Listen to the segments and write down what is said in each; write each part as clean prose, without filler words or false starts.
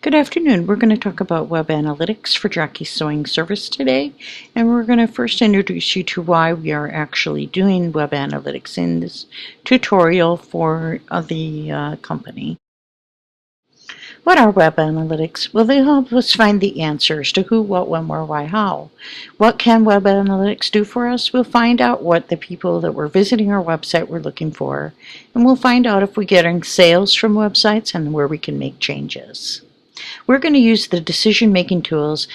Good afternoon. We're going to talk about web analytics for Jackie's Sewing Service today, and we're going to first introduce you to why we are actually doing web analytics in this tutorial for the company. What are web analytics? Well, they help us find the answers to who, what, when, where, why, how. What can web analytics do for us? We'll find out what the people that were visiting our website were looking for, and we'll find out if we're getting sales from websites and where we can make changes. We're going to use the decision-making tools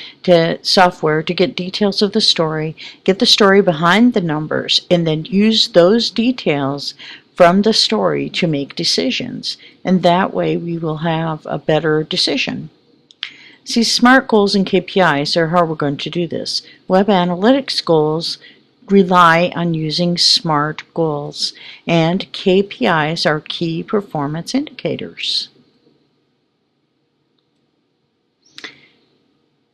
software to get details of the story, get the story behind the numbers, and then use those details from the story to make decisions. And that way we will have a better decision. See, SMART goals and KPIs are how we're going to do this. Web analytics goals rely on using SMART goals, and KPIs are key performance indicators.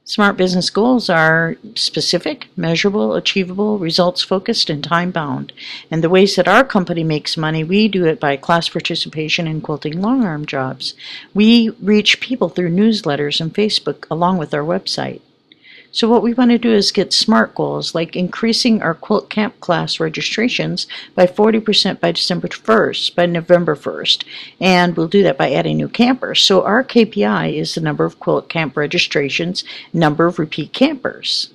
SMART business goals are specific, measurable, achievable, results-focused, and time-bound. And the ways that our company makes money, we do it by class participation in quilting long-arm jobs. We reach people through newsletters and Facebook along with our website. So what we want to do is get SMART goals, like increasing our quilt camp class registrations by 40% by December 1st, by November 1st. And we'll do that by adding new campers. So our KPI is the number of quilt camp registrations, number of repeat campers.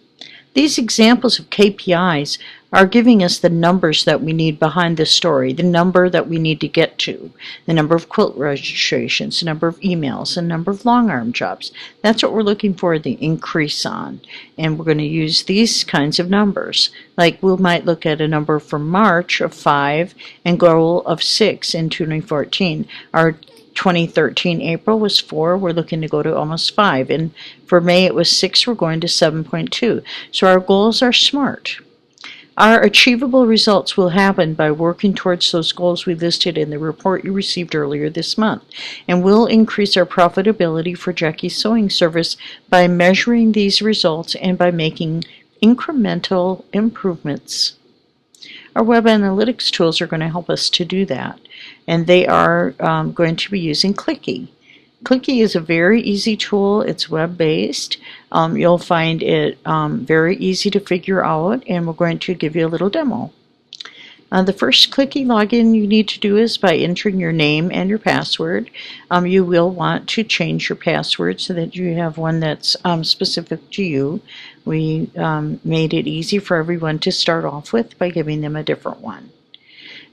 These examples of KPIs are giving us the numbers that we need behind the story, the number that we need to get to, the number of quilt registrations, the number of emails, the number of long arm jobs. That's what we're looking for the increase on. And we're going to use these kinds of numbers. Like we might look at a number for March of 5 and goal of 6 in 2014. Our 2013 April was 4. We're looking to go to almost 5. And for May it was 6. We're going to 7.2. So our goals are SMART. Our achievable results will happen by working towards those goals we listed in the report you received earlier this month. And we'll increase our profitability for Jackie's Sewing Service by measuring these results and by making incremental improvements. Our web analytics tools are going to help us to do that. And they are going to be using Clicky. Clicky is a very easy tool. It's web-based. You'll find it very easy to figure out, and we're going to give you a little demo. The first Clicky login you need to do is by entering your name and your password. You will want to change your password so that you have one that's specific to you. We made it easy for everyone to start off with by giving them a different one.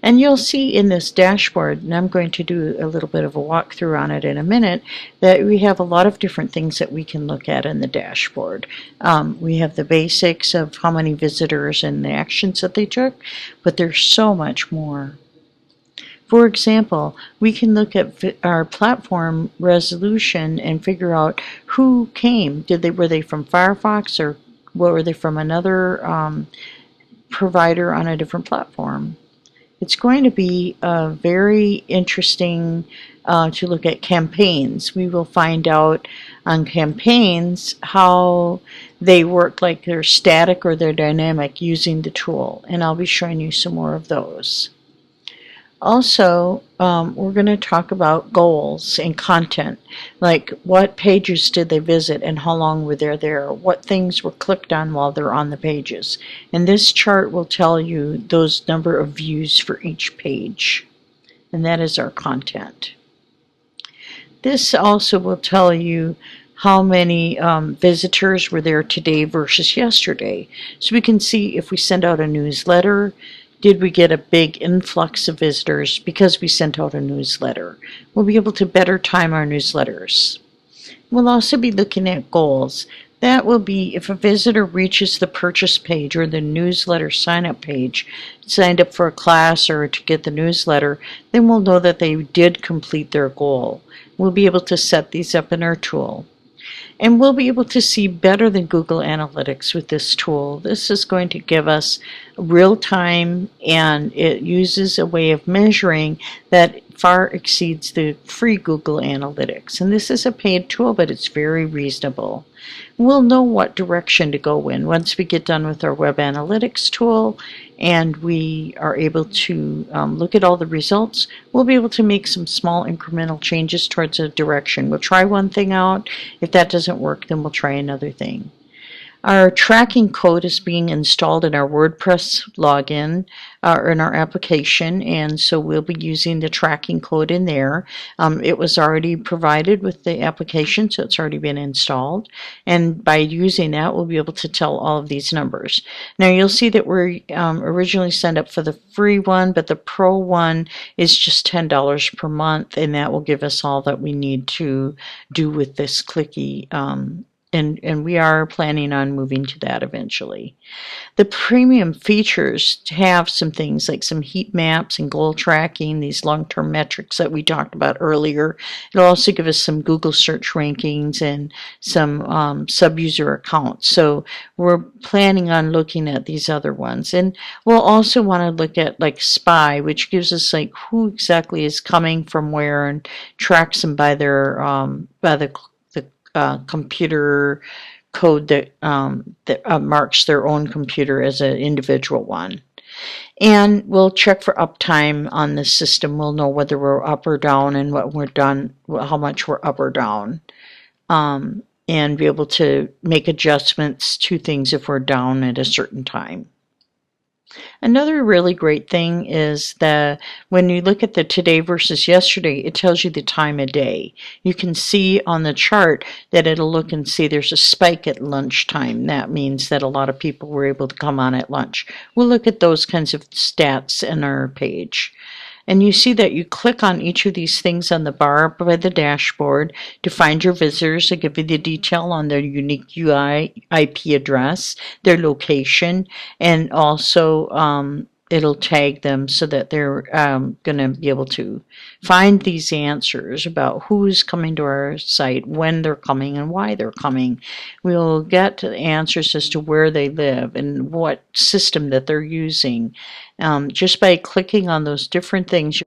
And you'll see in this dashboard, and I'm going to do a little bit of a walkthrough on it in a minute, that we have a lot of different things that we can look at in the dashboard. We have the basics of how many visitors and the actions that they took, but there's so much more. For example, we can look at our platform resolution and figure out who came. Were they from Firefox, or were they from another provider on a different platform? It's going to be very interesting to look at campaigns. We will find out on campaigns how they work, like they're static or they're dynamic using the tool. And I'll be showing you some more of those. Also, we're going to talk about goals and content, like what pages did they visit and how long were they there, what things were clicked on while they're on the pages. And this chart will tell you those number of views for each page. And that is our content. This also will tell you how many visitors were there today versus yesterday. So we can see if we send out a newsletter, did we get a big influx of visitors because we sent out a newsletter? We'll be able to better time our newsletters. We'll also be looking at goals. That will be if a visitor reaches the purchase page or the newsletter sign-up page, signed up for a class or to get the newsletter, then we'll know that they did complete their goal. We'll be able to set these up in our tool. And we'll be able to see better than Google Analytics with this tool. This is going to give us real time, and it uses a way of measuring that far exceeds the free Google Analytics. And this is a paid tool, but it's very reasonable. We'll know what direction to go in once we get done with our web analytics tool and we are able to look at all the results. We'll be able to make some small incremental changes towards a direction. We'll try one thing out. If that doesn't work, then we'll try another thing. Our tracking code is being installed in our WordPress login in our application, and so we'll be using the tracking code in there. It was already provided with the application, so it's already been installed, and by using that we'll be able to tell all of these numbers. Now you'll see that we're originally signed up for the free one, but the pro one is just $10 per month, and that will give us all that we need to do with this clicky and we are planning on moving to that eventually. The premium features have some things like some heat maps and goal tracking, these long-term metrics that we talked about earlier. It'll also give us some Google search rankings and some sub-user accounts. So we're planning on looking at these other ones. And we'll also want to look at like SPY, which gives us like who exactly is coming from where and tracks them by their by the computer code that marks their own computer as an individual one. And we'll check for uptime on the system. We'll know whether we're up or down and what we're done, how much we're up or down, and be able to make adjustments to things if we're down at a certain time. Another really great thing is that when you look at the today versus yesterday, it tells you the time of day. You can see on the chart that it'll look and see there's a spike at lunchtime. That means that a lot of people were able to come on at lunch. We'll look at those kinds of stats in our page. And you see that you click on each of these things on the bar by the dashboard to find your visitors. It'll give you the detail on their unique UI IP address, their location, and also it'll tag them so that they're going to be able to find these answers about who's coming to our site, when they're coming, and why they're coming. We'll get to the answers as to where they live and what system that they're using. Just by clicking on those different things,